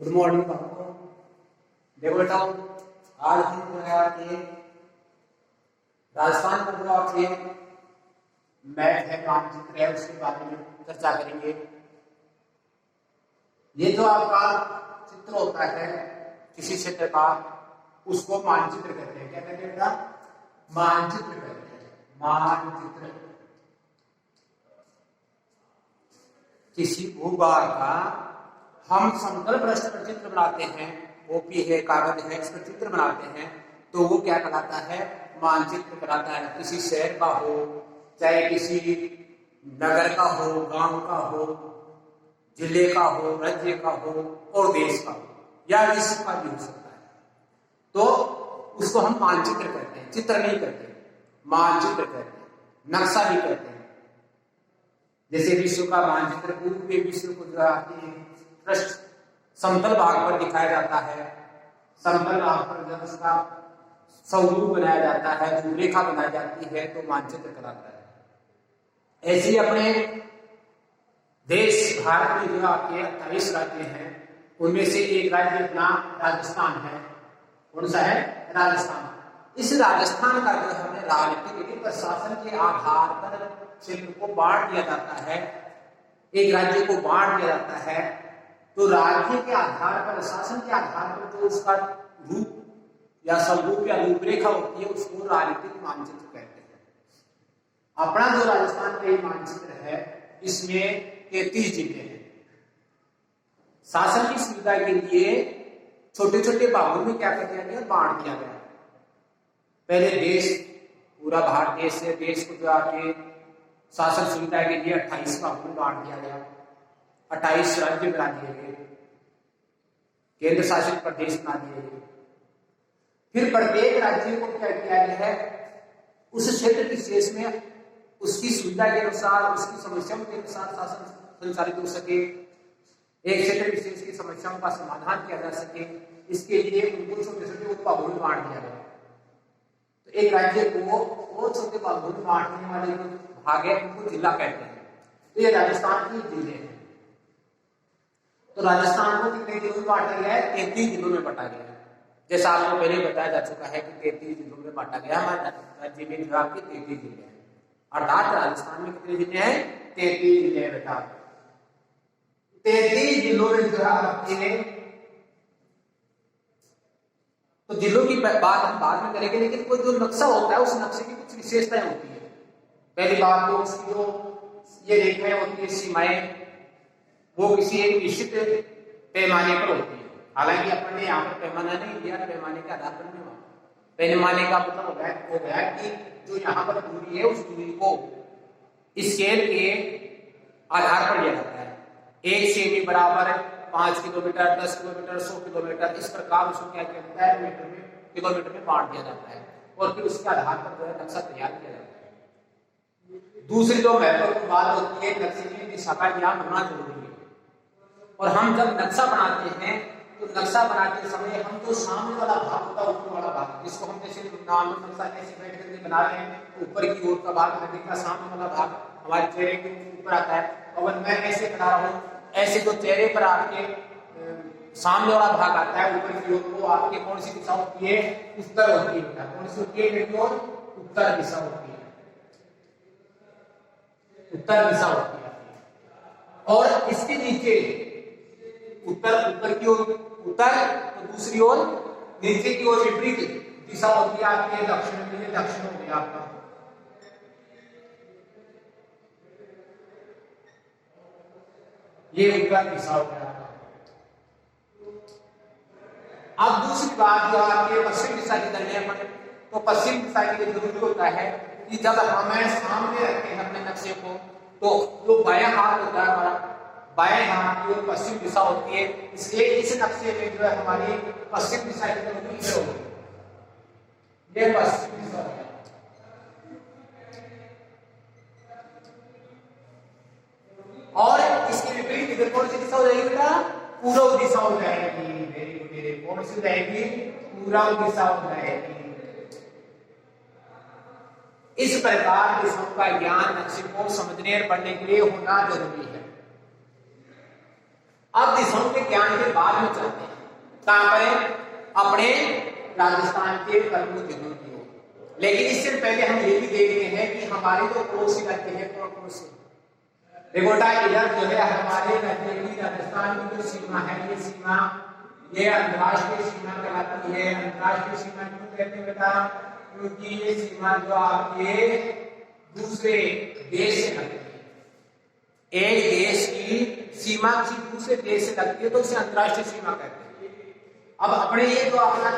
Good morning आपको। देखो बेटा, आज हम जो है आपके राजस्थान का जो आपके मैप है, मानचित्र है, उसके बारे में चर्चा करेंगे। ये जो आपका चित्र होता है किसी क्षेत्र का, उसको मानचित्र कहते हैं। क्या कहते हैं बेटा? मानचित्र कहते हैं। मानचित्र किसी भूभाग का हम समतल पृष्ठ पर चित्र बनाते हैं, ओपी है, कागज है, इस पर चित्र बनाते हैं, तो वो क्या कहलाता है? मानचित्र कहलाता है। किसी शहर का हो, चाहे किसी नगर का हो, गांव का हो, जिले का हो, राज्य का हो और देश का हो, या विश्व का भी हो सकता है, तो उसको हम मानचित्र कहते हैं। चित्र नहीं कहते, मानचित्र कहते हैं, नक्शा भी कहते हैं। जैसे विश्व का मानचित्र पूरे विश्व को जो है पृष्ठ समतल भाग पर दिखाया जाता है, समतल भाग पर जब उसका स्वरूप बनाया जाता है, रूपरेखा बनाई जाती है, तो मानचित्र कहलाता है। ऐसे ही अपने देश भारत में जो आपके 28 राज्य हैं, उनमें से एक राज्य अपना राजस्थान है। कौन सा है? राजस्थान। इस राजस्थान का जो हमें राजनीतिक प्रशासन के आधार पर क्षेत्र को बांट दिया जाता है, एक राज्य को बांट दिया जाता है, तो राज्य के आधार पर, शासन के आधार पर जो उसका रूप या स्वरूप या रूपरेखा होती है, उसको राजनीतिक मानचित्र कहते हैं। अपना जो राजस्थान का ये मानचित्र है, इसमें 33 जिले हैं। शासन की सुविधा के लिए छोटे छोटे भागों में क्या किया गया? बांट दिया गया। पहले देश, पूरा भारत देश है, देश को जो आके शासन सुविधा के लिए 28 भागों में बांट दिया गया। 28 राज्य बना दिए गए, केंद्र शासित प्रदेश बना दिए गए। फिर प्रत्येक राज्य को क्या किया गया है? उस क्षेत्र विशेष में उसकी सुविधा के अनुसार, उसकी समस्याओं के अनुसार शासन संचालित हो सके, एक क्षेत्र विशेष की समस्याओं का समाधान किया जा सके, इसके लिए उनको छोटे छोटे भागों में बांट दिया गया। तो एक राज्य को वो छोटे भागों में बांटने वाले जो भाग है, उनको जिला कहते हैं। तो ये राजस्थान के जिले हैं। तो राजस्थान को कितने जिलों में बांटा गया है? 33 जिलों में बांटा गया है। जैसा आपको पहले बताया जा चुका है कि 33 जिलों में बांटा गया। हमारे राज्य में जो आपके 33 जिले हैं, अर्थात राजस्थान में कितने जिले हैं? 33 जिले हैं बेटा। 33 जिलों में जो आपके, तो जिलों की बात हम बाद में करेंगे, लेकिन कोई जो नक्शा होता है, उस नक्शे की कुछ विशेषताएं होती है। पहली बात तो उसकी जो ये रेखाएं होती है, सीमाएं, वो किसी एक निश्चित पैमाने पर होती है। हालांकि अपन ने यहाँ पर पैमाना नहीं दिया, पैमाने के आधार पर नहीं हुआ। पैमाने का मतलब हो गया कि जो यहाँ पर दूरी है, उस दूरी को इस स्केल के आधार पर लिया जाता है। एक सेमी बराबर 5 किलोमीटर, 10 किलोमीटर, 100 किलोमीटर, इस प्रकार उसको क्या किया जाता है? मीटर में, किलोमीटर में बांट दिया जाता है, और फिर उसके आधार पर जो है नक्शा तैयार किया जाता है। दूसरी जो महत्वपूर्ण बात होती है, नक्शे की दिशा का ज्ञान होना जरूरी है। और हम जब नक्शा बनाते हैं, तो नक्शा बनाते समय हम जो सामने वाला भाग होता है, ऊपर वाला भाग, जिसको हम जैसे नक्शा ऐसे बैठ करके बना रहे हैं, तो ऊपर की ओर का भाग, नदी का सामने वाला भाग हमारे चेहरे के ऊपर आता है। और मैं ऐसे बना रहा हूँ, ऐसे जो चेहरे पर आपके सामने वाला भाग आता है ऊपर की ओर, वो आपके कौन सी दिशा होती है? उत्तर होती है। कौन सी होती है? उत्तर दिशा होती है, उत्तर दिशा होती है। और इसके नीचे उत्तर, ऊपर की ओर उत्तर, तो दूसरी ओर नीचे की ओर विपरीत दिशा होती है आपके दक्षिण के लिए। दक्षिण हो गया आपका। ये उत्तर दिशा हो गया आपका। अब दूसरी बात जो आपके पश्चिम दिशा की करने पर, तो पश्चिम दिशा के लिए जरूरी होता है कि जब हमें सामने रखते हैं अपने नक्शे को, तो जो बायां हाथ होता है हमारा, बाएं हाथ की ओर पश्चिम दिशा होती है, इसलिए इस नक्शे में जो है हमारी पश्चिम दिशा की तरफ इधर होगी। ये पश्चिम दिशा है। और इसके विपरीत इधर कौन सी दिशा हो जाएगी बेटा? पूर्व दिशा हो जाएगी। Very good. कौन सी जाएगी? पूर्व दिशा हो जाएगी। इस प्रकार दिशाओं का ज्ञान नक्शे को समझने और पढ़ने के लिए होना जरूरी है। अब दिशाओं के ज्ञान के बाद में चलते हैं कहां पर, अपने राजस्थान के प्रमुख जिलों की ओर। लेकिन इससे पहले हम ये भी देखते हैं कि हमारे जो पड़ोसी राज्य है कौन से। देखो बेटा, इधर जो है हमारे राज्य की, राजस्थान की जो सीमा है, ये सीमा ये अंतर्राष्ट्रीय सीमा कहलाती है। अंतर्राष्ट्रीय सीमा क्यों कहते हैं बेटा, क्योंकि ये सीमा जो आपके दूसरे देश से लगती है। एक देश की सीमा किसी दूसरे देश से लगती है तो उसे अंतर्राष्ट्रीय सीमा कहते हैं। अब अपने ये जो अपना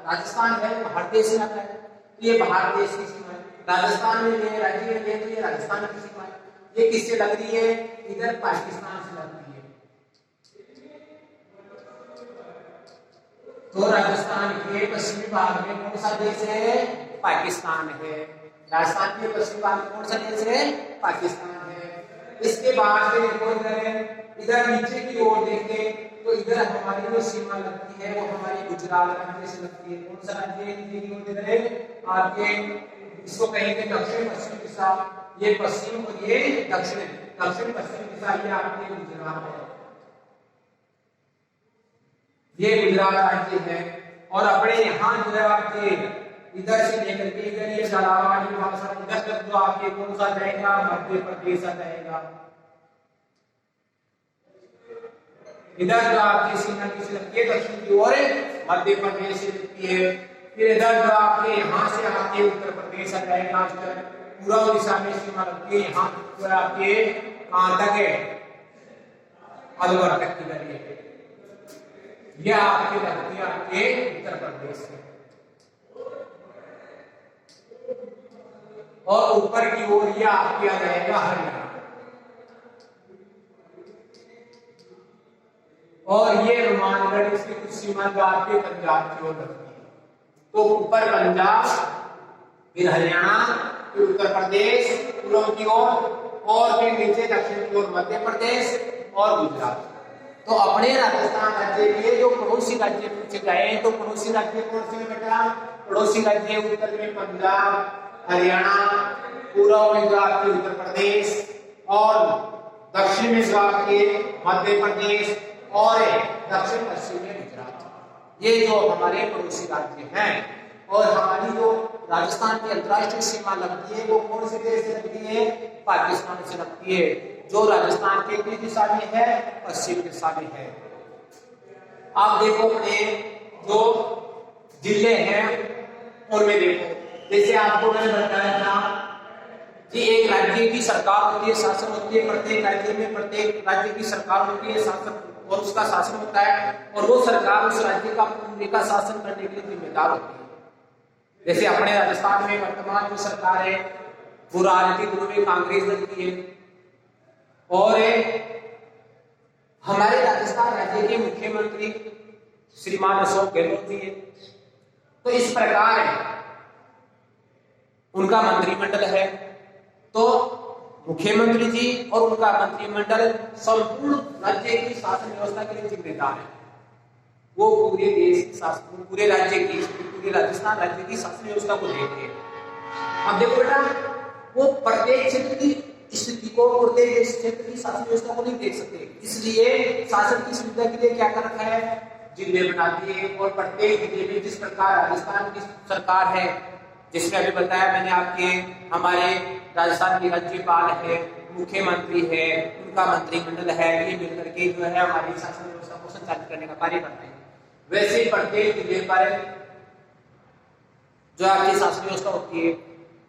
राजस्थान है वो बाहर देश से आता है, ये बाहर देश की सीमा है। राजस्थान में ये राज्य है तो ये राजस्थान की सीमा है। ये किससे लग रही है, इधर पाकिस्तान से लग रही है। तो राजस्थान के पश्चिमी भाग में कौन सा देश है, पाकिस्तान है। राजस्थान के पश्चिमी भाग में कौन सा देश है, पाकिस्तान है। इसके बाद से देखो इधर नीचे की ओर देखें तो इधर हमारी जो सीमा लगती है वो हमारी गुजरात राज्य से लगती है। कौन सा राज्य है, आपके इसको कहेंगे दक्षिण पश्चिम दिशा, ये पश्चिम और ये दक्षिण, दक्षिण पश्चिम दिशा ये आपके गुजरात है, ये गुजरात राज्य है। और अपने यहाँ जो है आपके इधर से लेकर के इधर ये झालावाड़ इधर तक जो आपके कौन सा रहेगा, मध्य प्रदेश रहेगा। इधर जो आपकी सीमा किसी लगती है दक्षिण की ओर मध्य प्रदेश से लगती है। फिर इधर जो आपके यहाँ से आपके उत्तर प्रदेश रहेगा, पूर्व दिशा में सीमा लगती है। यहाँ पर आपके कहां तक है, अलवर तक की लगी है। यह आपके लगती है आपके उत्तर प्रदेश से, और ऊपर की ओर यह आपके आ जाएगा हरियाणा। और ये हनुमानगढ़ इसकी कुछ सीमा जो आपके पंजाब की ओर लगती है। तो ऊपर पंजाब, फिर हरियाणा, फिर उत्तर प्रदेश पूर्व की ओर, और फिर नीचे दक्षिण की ओर मध्य प्रदेश और गुजरात। तो अपने राजस्थान राज्य के जो पड़ोसी राज्य पूछे गए तो पड़ोसी राज्य कौन से बेटा, पड़ोसी राज्य उत्तर में पंजाब, हरियाणा, पूर्व में जो आपके उत्तर प्रदेश और दक्षिण में जो आपके मध्य प्रदेश और दक्षिण पश्चिम में गुजरात। ये जो हमारे पड़ोसी राज्य हैं। और हमारी जो राजस्थान की अंतर्राष्ट्रीय सीमा लगती है वो कौन से देश से लगती है, पाकिस्तान से लगती है, जो राजस्थान के किस दिशा में है, पश्चिम दिशा में है। आप देखो अपने जो जिले हैं उनमें देखो, जैसे आपको मैंने बताया था कि एक राज्य की सरकार होती है, शासन होती है, प्रत्येक राज्य में प्रत्येक राज्य की सरकार होती है, शासन और उसका शासन होता है, और वो सरकार उस राज्य का पूरे का शासन करने के लिए जिम्मेदार होती है। जैसे अपने राजस्थान में वर्तमान जो सरकार है वो राजनीतिक रूप में कांग्रेस दल की है, और हमारे राजस्थान राज्य के मुख्यमंत्री श्रीमान अशोक गहलोत जी है। तो इस प्रकार उनका मंत्रिमंडल है। तो मुख्यमंत्री जी और उनका मंत्रिमंडल संपूर्ण राज्य की शासन व्यवस्था के लिए जिम्मेदार है। वो पूरे देश की शासन, पूरे राज्य की, पूरे राजस्थान राज्य की शासन व्यवस्था को देखते हैं। अब देखो बेटा, वो प्रत्येक क्षेत्र की स्थिति को, प्रत्येक क्षेत्र की शासन व्यवस्था को नहीं देख सकते, इसलिए शासन की सुविधा के लिए क्या कर रखा है, जिले बना दिए। और प्रत्येक जिले में जिस प्रकार राजस्थान की सरकार है, जिसमें अभी बताया मैंने आपके, हमारे राजस्थान के राज्यपाल है, मुख्यमंत्री है, उनका मंत्रिमंडल है, ये मिलकर के जो है हमारी शासन व्यवस्था को संचालित करने का कार्य करते हैं। वैसे प्रत्येक जिले पर जो आपकी शासन व्यवस्था होती है,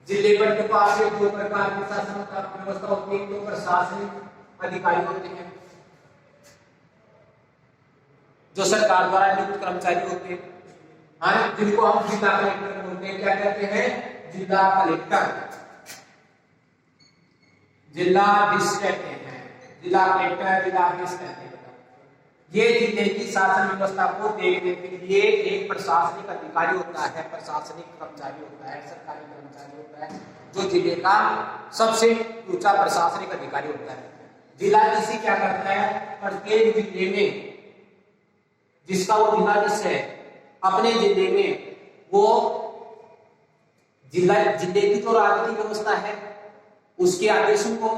जिले पर के पास दो प्रकार की शासन व्यवस्था होती है। तो प्रशासनिक अधिकारी होते हैं जो सरकार द्वारा नियुक्त कर्मचारी होते हैं, जिनको हम जिला कलेक्टर बोलते हैं। क्या कहते हैं, जिला कलेक्टर, जिलाधीश कहते हैं, जिला कलेक्टर, जिलाधीश कहते हैं। ये जिले की शासन व्यवस्था को देखने के लिए एक प्रशासनिक अधिकारी होता है, प्रशासनिक कर्मचारी होता है, सरकारी कर्मचारी होता है, जो जिले का सबसे ऊंचा प्रशासनिक अधिकारी होता है। जिलाधीश क्या करता है, प्रत्येक जिले में जिसका वो जिलाधीश है, अपने जिले में वो जिले की जो राजनीतिक व्यवस्था है उसके आदेशों को,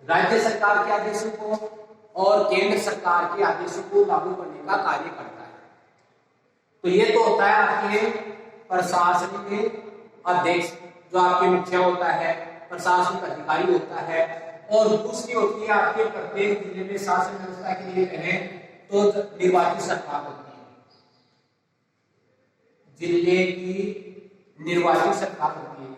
राज्य सरकार के आदेशों को और केंद्र सरकार के आदेशों को लागू करने का कार्य करता है। तो ये तो होता है आपके प्रशासनिक अध्यक्ष, जो आपके मुखिया होता है, प्रशासनिक अधिकारी होता है। और दूसरी होती है आपके प्रत्येक जिले में शासन व्यवस्था के लिए कहें तो निर्वाचित सरकार होती है, जिले की निर्वाचित सरकार होती है।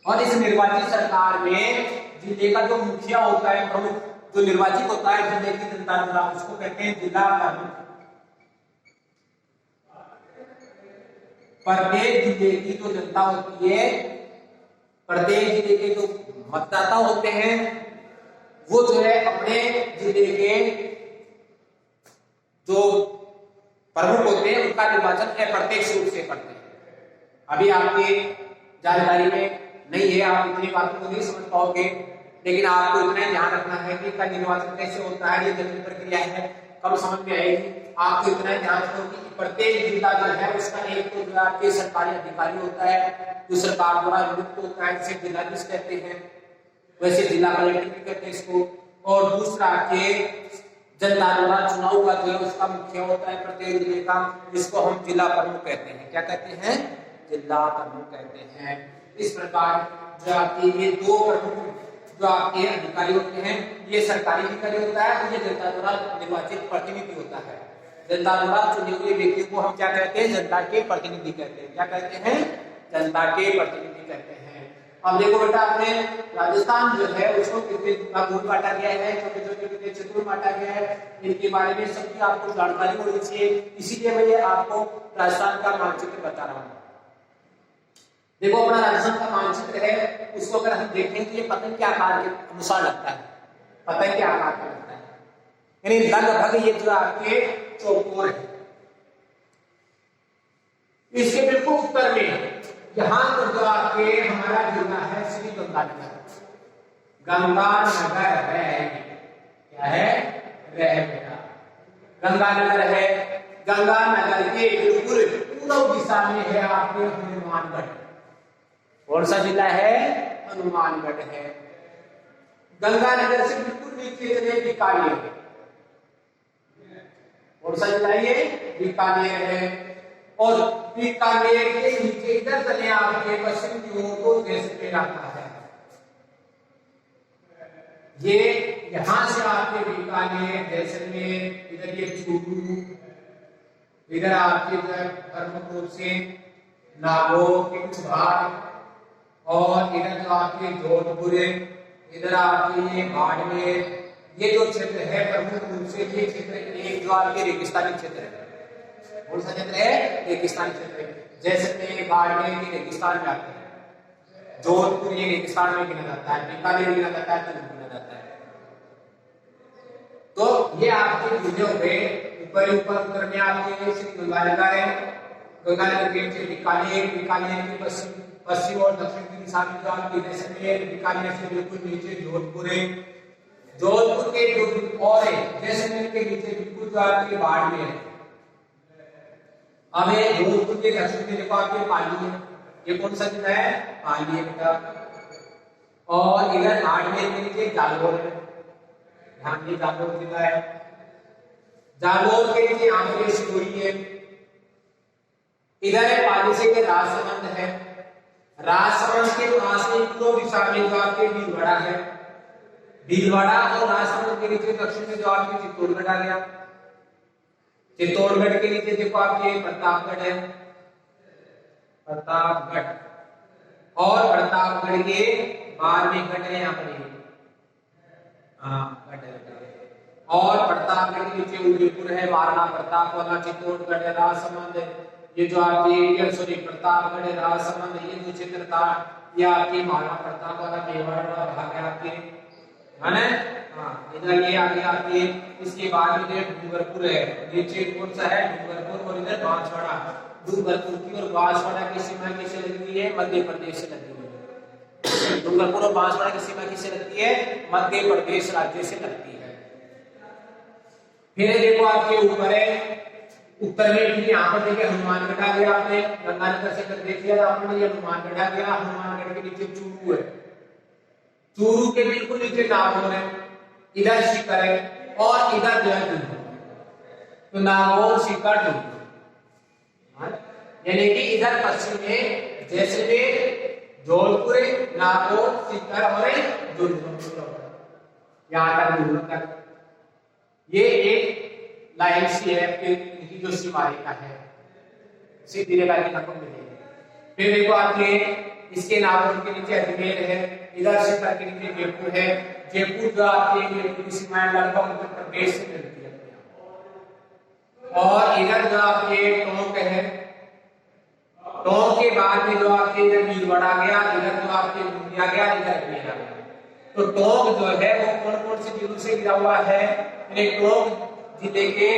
और इस निर्वाचित सरकार में जिले का जो मुखिया होता है, प्रमुख जो निर्वाचित होता है जिले की जनता द्वारा, उसको कहते हैं जिला प्रमुख। प्रत्येक जिले की जो जनता होती है, प्रत्येक जिले के जो मतदाता होते हैं, वो जो है अपने जिले के जो प्रमुख होते हैं उनका निर्वाचन अप्रत्यक्ष रूप से करते हैं। अभी आपके जानकारी में नहीं है, आप इतनी बातों को नहीं समझ पाओगे, लेकिन आपको इतना ध्यान रखना है कि इसका निर्वाचन कैसे होता है, ये जटिल प्रक्रिया है, कब समझ में आएगी। आपको इतना ध्यान रखो कि प्रत्येक जिला जो है उसका एक तो जो आपके सरकारी अधिकारी होता है, जो सरकार द्वारा नियुक्त होता है, जिसे जिलाधीश कहते हैं, वैसे जिला कलेक्टर भी कहते हैं इसको। और दूसरा के जनता द्वारा चुनाव हुआ जो है उसका मुखिया होता है प्रत्येक जिले का, जिसको हम जिला प्रमुख कहते हैं। क्या कहते हैं? जिला प्रमुख कहते हैं। इस प्रकार जो आपके ये दो प्रमुख जो आपके अधिकारी होते हैं, ये सरकारी अधिकारी होता है और ये जनता द्वारा निर्वाचित प्रतिनिधि होता है। जनता द्वारा चुने हुए व्यक्ति को हम क्या कहते हैं? जनता के प्रतिनिधि कहते हैं। क्या कहते हैं? जनता के प्रतिनिधि कहते हैं। अब देखो बेटा, अपने राजस्थान जो है उसको कितने भागों बांटा गया है, छोटे छोटे कितने क्षेत्रों में बांटा गया है, इनके बारे में सबकी आपको जानकारी होनी चाहिए। इसीलिए मैं ये आपको राजस्थान का मानचित्र बता रहा हूँ। देखो, अपना राजस्थान का मानचित्र है, उसको अगर हम देखें तो ये पतंग के आकार के अनुसार लगता है, पतंग के आकार का लगता है, यानी लगभग ये जो आपके चौकोर है। इसके बिल्कुल उत्तर में यहाँ पर जो आपके हमारा जिला है श्री गंगानगर। गंगानगर है, क्या है? वह बेटा गंगानगर है। गंगानगर के बिल्कुल पूर्व दिशा में है आपके हनुमानगढ़। कौन सा जिला है? हनुमानगढ़ है। गंगानगर से बिल्कुल नीचे चले बीकानेर। कौन सा जिला ये? बीकानेर है। और बीकानेर के नीचे इधर चले आपके पश्चिम की ओर को जैसलमेर आता है। ये यहां से आपके बीकानेर, जैसलमेर, इधर ये चूरू, इधर आपके प्रमुख रूप से नागौर के कुछ भाग, और इधर जो आपके जोधपुर, इधर आपके ये बाड़मेर, ये जो क्षेत्र है प्रमुख रूप से ये क्षेत्र एक जो आपके रेगिस्तानी क्षेत्र है। कौन सा क्षेत्र है? रेगिस्तानी क्षेत्र है। जैसे बाड़मेर के रेगिस्तान में आते हैं, जोधपुर ये रेगिस्तान में गिना जाता है, बीकानेर गिना जाता है, चूरू गिना जाता है। तो ये आपके जिले हो गए। ऊपर उत्तर में आपके श्री गंगानगर है, गंगानगर के नीचे बीकानेर, बीकानेर के पश्चिम और दक्षिण की दिशा में जो आपकी जैसलमेर, बीकानेर से बिल्कुल नीचे जोधपुर है, जोधपुर के जो और जैसलमेर के नीचे बिल्कुल जो आपके बाड़मेर है। अब जोधपुर के दक्षिण में देखो आपके पाली है, ये कौन सा जिला है? पाली है बेटा। और इधर बाड़मेर के नीचे जालौर है, ध्यान दिए जालौर जिला है। जालौर के नीचे आपके सिरोही है। इधर है पाली से के राजसमंद है, राजसमंद के पास में पूर्व दिशा में जो आपके भीलवाड़ा है, भीलवाड़ा और राजसमंद के नीचे दक्षिण में जो आपके चित्तौड़गढ़ आ गया। चित्तौड़गढ़ के नीचे देखो आपके प्रतापगढ़ है, प्रतापगढ़, और प्रतापगढ़ के बाद में गढ़ है यहाँ पर, और प्रतापगढ़ के नीचे उदयपुर है, वारणा, प्रताप वाला, चित्तौड़गढ़, राजसमंद, ये जो आपके सॉरी प्रतापगढ़, राजसमंद, ये जो क्षेत्र था ये आपके महाराणा प्रताप वाला मेवाड़ वाला भाग है आपके, है ना? हाँ, इधर ये आगे आपके, इसके बाद में डूंगरपुर है, नीचे कौन सा है? डूंगरपुर, और इधर बांसवाड़ा। डूंगरपुर की और बांसवाड़ा की सीमा किससे लगी हुई है? मध्य प्रदेश से लगी हुई है। डूंगरपुर और बांसवाड़ा की सीमा किससे लगती है? मध्य प्रदेश राज्य से लगती है। फिर देखो आपके ऊपर है, उत्तर में भी यहाँ पर देखिए हनुमानगढ़ आ गया, आपने गंगानगर से कर देख लिया आपने, ये हनुमानगढ़ आ गया, हनुमानगढ़ के नीचे चूरू है, चूरू के बिल्कुल नीचे नागौर है, इधर सीकर है और इधर जो है डुंगरपुर। तो नागौर, सीकर, डुंगरपुर, यानी कि इधर पश्चिम में जैसलमेर, धौलपुर, नागौर, सीकर और डुंगरपुर, यहाँ तक डुंगरपुर तक ये एक लाइन सी है कि जो सीमा रेखा है, सीधी रेखा की लगभग मिलेगी। फिर देखो आपके इसके नागौर के नीचे अजमेर है, इधर सीकर के नीचे जयपुर है, जयपुर जो आपके जयपुर की सीमाएं लगभग उत्तर प्रदेश से मिलती है, और इधर जो आपके टोंक है, टोंक के बाद में जो आपके इधर भीलवाड़ा गया, इधर जो आपके मुंडिया गया, इधर अजमेर आ गया। तो टोंक जो है वो कौन कौन से जिलों से घिरा हुआ है? टोंक जिले के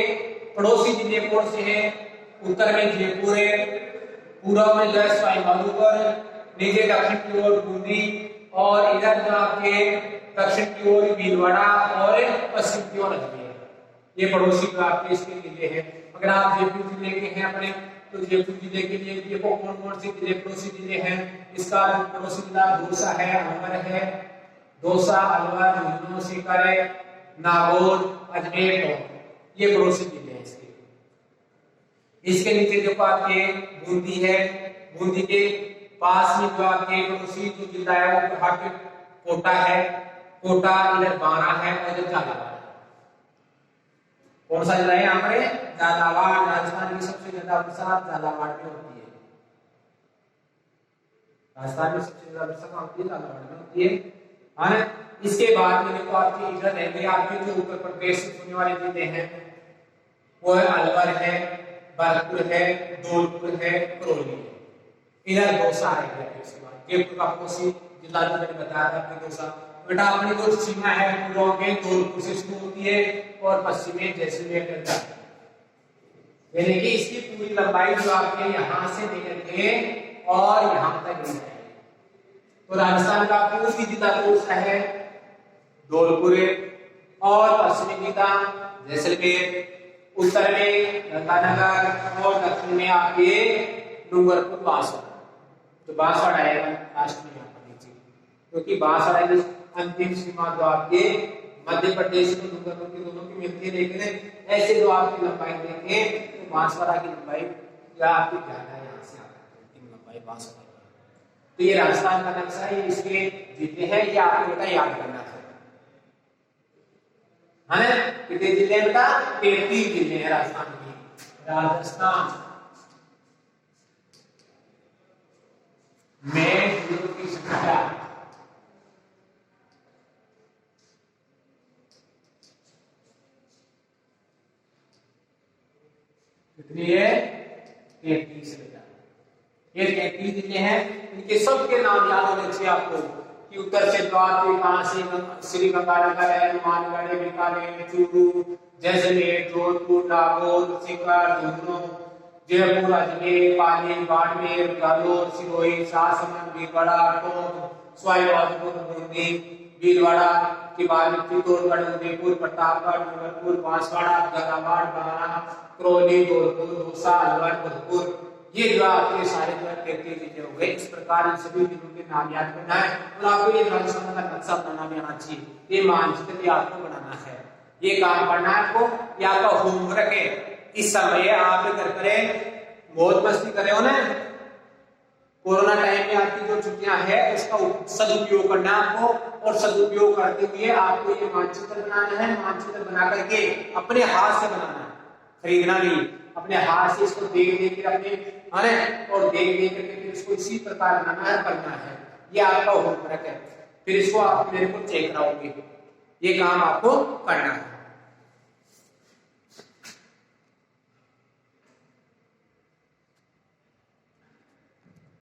पड़ोसी जिले कौन से हैं? उत्तर में जयपुर है, पूर्व में जो है सवाई माधोपुर, नीचे दक्षिण की ओर बूंदी, और इधर जो आपके दक्षिण की ओर भीलवाड़ा और पश्चिम की ओर अजमेर। ये पड़ोसी जो आपके इसके जिले हैं। अगर आप जयपुर जिले के हैं अपने, तो जयपुर जिले के लिए देखो कौन कौन से जिले पड़ोसी जिले हैं। इसका पड़ोसी जिला दौसा है, अलवर है, दौसा, अलवर, झुंझुनू, सीकर, नागौर, अजमेर, ये पड़ोसी जिले हैं इसके। इसके नीचे देखो आपके बूंदी है, बूंदी के पास में जो आपके पड़ोसी जो जिला है वो आपके कोटा है, कोटा, इधर बारा है और इधर झालावाड़। कौन सा जिला है यहाँ पर? झालावाड़। राजस्थान की सबसे ज्यादा बरसात झालावाड़ में होती है, राजस्थान में सबसे ज्यादा बरसात होती है झालावाड़ में होती है। इसके बाद में देखो आपके इधर रहेंगे आपके जो उत्तर प्रदेश से होने वाले जिले हैं वो है अलवर है, भरतपुर है, धौलपुर है, करौली है, इधर दौसा है। जयपुर का पड़ोसी जिला जो मैंने बताया था आपने दौसा। बेटा अपनी जो सीमा है पूर्व में धौलपुर से शुरू होती है और पश्चिम में जैसलमेर तक जाती है, यानी कि इसकी पूरी लंबाई जो आपके यहाँ से लेकर के और यहाँ तक है। तो राजस्थान का पूर्वी जिला कौन सा है? धौलपुर, और पश्चिमी जिला जैसलमेर, उत्तर में गंगानगर और दक्षिण में आपके डूंगरपुर, बांसवाड़ा। तो बांसवाड़ा आएगा लास्ट में यहाँ पर नीचे, क्योंकि बांसवाड़ा की अंतिम सीमा जो आपके मध्य प्रदेश में डूंगरपुर की दोनों की मिलती है, लेकिन ऐसे जो आपकी लंबाई देखें तो बांसवाड़ा की लंबाई या आपकी ज्यादा है, यहाँ से अंतिम लंबाई बांसवाड़ा। तो ये राजस्थान का नक्शा है, इसके जिले हैं, ये आपको बेटा याद करना है। कितने जिले हैं बेटा? 33 जिले हैं राजस्थान के। राजस्थान में जिलों की संख्या कितनी है? 33 बेटा। ये 33 जिले हैं, इनके सबके नाम याद होने चाहिए आपको कि उत्तर से द्वारका, कहां से श्री गंगानगर है, हनुमानगढ़, बीकानेर, चूरू, जैसलमेर, जोधपुर, नागौर, सीकर, झुंझुनू, जयपुर, अजमेर, पाली, बाड़मेर, जालौर, सिरोही, शाहसमंद, भीलवाड़ा, टोंक, सवाई माधोपुर, बूंदी, भीलवाड़ा के बाद चित्तौड़गढ़, उदयपुर, प्रतापगढ़, डूंगरपुर, बांसवाड़ा, झालावाड़, बारा, करौली, धौलपुर, दौसा, अलवर, भरतपुर। ये जो आपके सारे जो 33 जिले हो गए। इस प्रकार इन सभी जिलों के नाम याद करना है और आपको ये राजस्थान का नक्शा बनाना भी आना चाहिए। ये मानचित्र भी आपको बनाना है, ये काम करना है आपको, ये आपका होमवर्क है। इस समय आप घर पर बहुत मस्ती कर रहे हो ना, कोरोना टाइम में आपकी जो छुट्टियां है उसका सदुपयोग करना है आपको, और सदुपयोग करते हुए आपको ये मानचित्र बनाना है। मानचित्र बना करके अपने हाथ से बनाना है, खरीदना नहीं, अपने हाथ से इसको देख देख कर अपने और देख देख करके फिर इसको इसी प्रकार बनाना है, करना है। ये आपका होमवर्क है, फिर इसको आप मेरे को चेक कराओगे, ये काम आपको करना है।